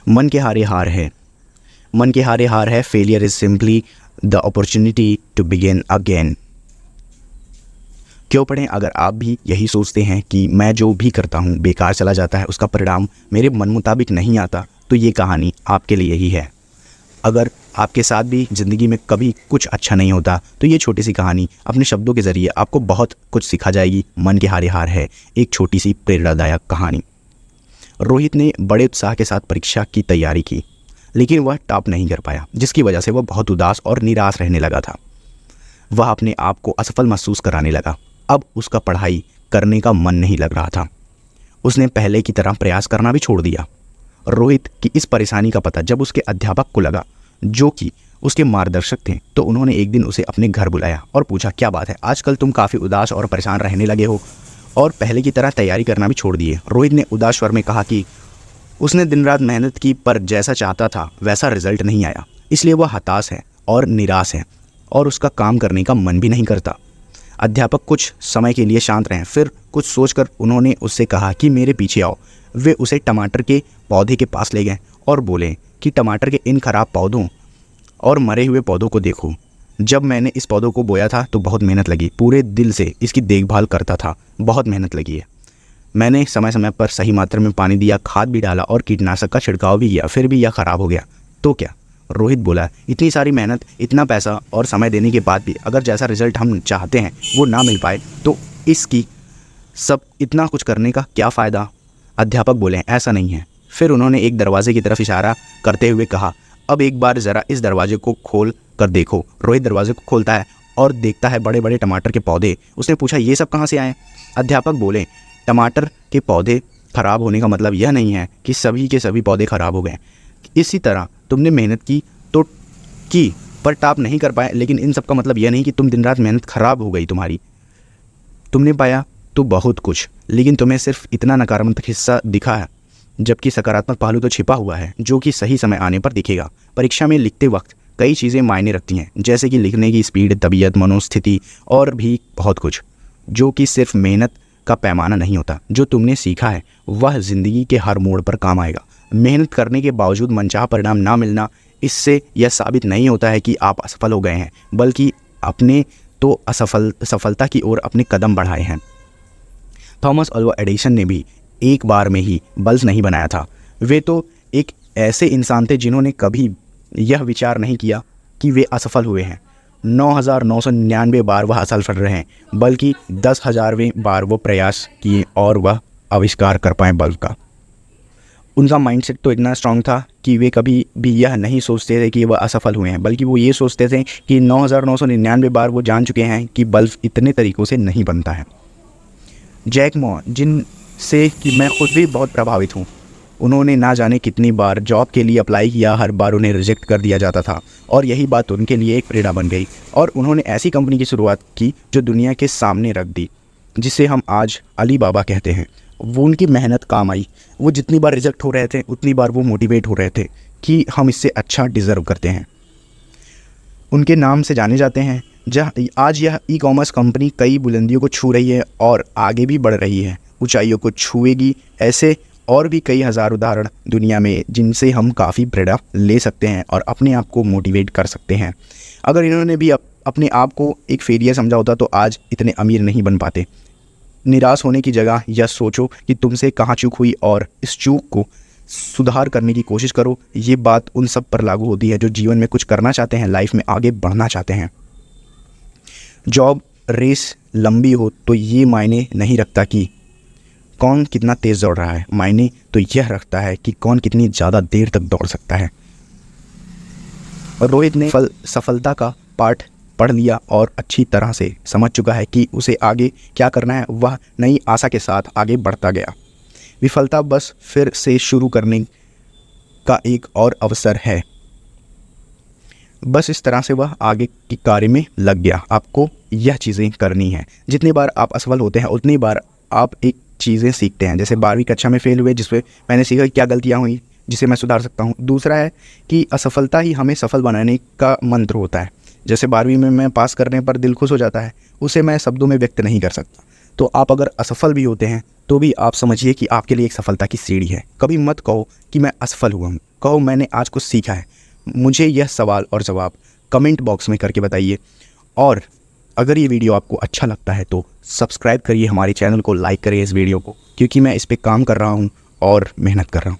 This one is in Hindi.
मन के हारे हार है। मन के हारे हार है। Failure is simply the opportunity to begin again. क्यों पढ़ें? अगर आप भी यही सोचते हैं कि मैं जो भी करता हूँ बेकार चला जाता है, उसका परिणाम मेरे मन मुताबिक नहीं आता, तो ये कहानी आपके लिए ही है। अगर आपके साथ भी ज़िंदगी में कभी कुछ अच्छा नहीं होता, तो ये छोटी सी कहानी अपने शब्दों के ज़रिए आपको बहुत कुछ सिखा जाएगी। मन के हारे हार है एक छोटी सी प्रेरणादायक कहानी। रोहित ने बड़े उत्साह के साथ परीक्षा की तैयारी की, लेकिन वह टॉप नहीं कर पाया, जिसकी वजह से वह बहुत उदास और निराश रहने लगा था। वह अपने आप को असफल महसूस कराने लगा। अब उसका पढ़ाई करने का मन नहीं लग रहा था। उसने पहले की तरह प्रयास करना भी छोड़ दिया। रोहित की इस परेशानी का पता जब उसके अध्यापक को लगा, जो कि उसके मार्गदर्शक थे, तो उन्होंने एक दिन उसे अपने घर बुलाया और पूछा, क्या बात है, आजकल तुम काफ़ी उदास और परेशान रहने लगे हो और पहले की तरह तैयारी करना भी छोड़ दिए। रोहित ने उदास स्वर में कहा कि उसने दिन रात मेहनत की, पर जैसा चाहता था वैसा रिजल्ट नहीं आया, इसलिए वह हताश है और निराश है और उसका काम करने का मन भी नहीं करता। अध्यापक कुछ समय के लिए शांत रहे, फिर कुछ सोचकर उन्होंने उससे कहा कि मेरे पीछे आओ। वे उसे टमाटर के पौधे के पास ले गए और बोले कि टमाटर के इन खराब पौधों और मरे हुए पौधों को देखो। जब मैंने इस पौधों को बोया था तो बहुत मेहनत लगी, पूरे दिल से इसकी देखभाल करता था, बहुत मेहनत लगी है। मैंने समय समय पर सही मात्रा में पानी दिया, खाद भी डाला और कीटनाशक का छिड़काव भी किया, फिर भी यह खराब हो गया। तो क्या? रोहित बोला, इतनी सारी मेहनत, इतना पैसा और समय देने के बाद भी अगर जैसा रिजल्ट हम चाहते हैं वो ना मिल पाए, तो इसकी सब इतना कुछ करने का क्या फ़ायदा? अध्यापक बोले, ऐसा नहीं है। फिर उन्होंने एक दरवाजे की तरफ इशारा करते हुए कहा, अब एक बार ज़रा इस दरवाजे को खोल कर देखो। रोहित दरवाजे को खोलता है और देखता है बड़े बड़े टमाटर के पौधे। उसने पूछा, ये सब कहाँ से आए? अध्यापक बोले, टमाटर के पौधे खराब होने का मतलब यह नहीं है कि सभी के सभी पौधे खराब हो गए। इसी तरह तुमने मेहनत की तो की, पर टॉप नहीं कर पाए, लेकिन इन सब का मतलब यह नहीं कि तुम दिन रात मेहनत खराब हो गई तुम्हारी। तुमने पाया तो बहुत कुछ, लेकिन तुम्हें सिर्फ इतना नकारात्मक हिस्सा दिखा है, जबकि सकारात्मक पहलू तो छिपा हुआ है, जो कि सही समय आने पर दिखेगा। परीक्षा में लिखते वक्त कई चीज़ें मायने रखती हैं, जैसे कि लिखने की स्पीड, तबीयत, मनोस्थिति और भी बहुत कुछ, जो कि सिर्फ मेहनत का पैमाना नहीं होता। जो तुमने सीखा है वह ज़िंदगी के हर मोड़ पर काम आएगा। मेहनत करने के बावजूद मनचाहा परिणाम ना मिलना, इससे यह साबित नहीं होता है कि आप असफल हो गए हैं, बल्कि अपने तो सफलता की ओर अपने कदम बढ़ाए हैं। थॉमस अल्वा एडिसन ने भी एक बार में ही बल्ब नहीं बनाया था। वे तो एक ऐसे इंसान थे जिन्होंने कभी यह विचार नहीं किया कि वे असफल हुए हैं। 9,999 बार वह असफल रहे हैं, बल्कि 10,000वें बार वो प्रयास किए और वह आविष्कार कर पाए बल्ब का। उनका माइंडसेट तो इतना स्ट्रांग था कि वे कभी भी यह नहीं सोचते थे कि वह असफल हुए हैं, बल्कि वो ये सोचते थे कि 9,999 बार वो जान चुके हैं कि बल्ब इतने तरीक़ों से नहीं बनता है। जैक मॉ, जिनसे कि मैं खुद भी बहुत प्रभावित हूँ, उन्होंने ना जाने कितनी बार जॉब के लिए अप्लाई किया, हर बार उन्हें रिजेक्ट कर दिया जाता था, और यही बात उनके लिए एक प्रेरणा बन गई और उन्होंने ऐसी कंपनी की शुरुआत की जो दुनिया के सामने रख दी, जिसे हम आज अली बाबा कहते हैं। वो उनकी मेहनत काम आई। वो जितनी बार रिजेक्ट हो रहे थे उतनी बार वो मोटिवेट हो रहे थे कि हम इससे अच्छा डिज़र्व करते हैं। उनके नाम से जाने जाते हैं। आज यह ई कॉमर्स कंपनी कई बुलंदियों को छू रही है और आगे भी बढ़ रही है, ऊंचाइयों को छुएगी। ऐसे और भी कई हज़ार उदाहरण दुनिया में जिनसे हम काफ़ी प्रेरणा ले सकते हैं और अपने आप को मोटिवेट कर सकते हैं। अगर इन्होंने भी अपने आप को एक फेलियर समझा होता तो आज इतने अमीर नहीं बन पाते। निराश होने की जगह यह सोचो कि तुमसे कहाँ चूक हुई और इस चूक को सुधार करने की कोशिश करो। ये बात उन सब पर लागू होती है जो जीवन में कुछ करना चाहते हैं, लाइफ में आगे बढ़ना चाहते हैं। जॉब रेस लंबी हो तो ये मायने नहीं रखता कि कौन कितना तेज़ दौड़ रहा है, मायने तो यह रखता है कि कौन कितनी ज़्यादा देर तक दौड़ सकता है। और रोहित ने सफलता का पाठ पढ़ लिया और अच्छी तरह से समझ चुका है कि उसे आगे क्या करना है। वह नई आशा के साथ आगे बढ़ता गया। विफलता बस फिर से शुरू करने का एक और अवसर है। बस इस तरह से वह आगे के कार्य में लग गया। आपको यह चीज़ें करनी हैं। जितनी बार आप असफल होते हैं उतनी बार आप एक चीज़ें सीखते हैं। जैसे 12वीं कक्षा में फेल हुए, जिसमें मैंने सीखा क्या गलतियाँ हुई जिसे मैं सुधार सकता हूँ। दूसरा है कि असफलता ही हमें सफल बनाने का मंत्र होता है। जैसे 12वीं में मैं पास करने पर दिल खुश हो जाता है, उसे मैं शब्दों में व्यक्त नहीं कर सकता। तो आप अगर असफल भी होते हैं तो भी आप समझिए कि आपके लिए एक सफलता की सीढ़ी है। कभी मत कहो कि मैं असफल हुआ हूँ, कहो मैंने आज कुछ सीखा है। मुझे यह सवाल और जवाब कमेंट बॉक्स में करके बताइए। और अगर ये वीडियो आपको अच्छा लगता है तो सब्सक्राइब करिए हमारे चैनल को, लाइक करिए इस वीडियो को, क्योंकि मैं इस पर काम कर रहा हूँ और मेहनत कर रहा हूँ।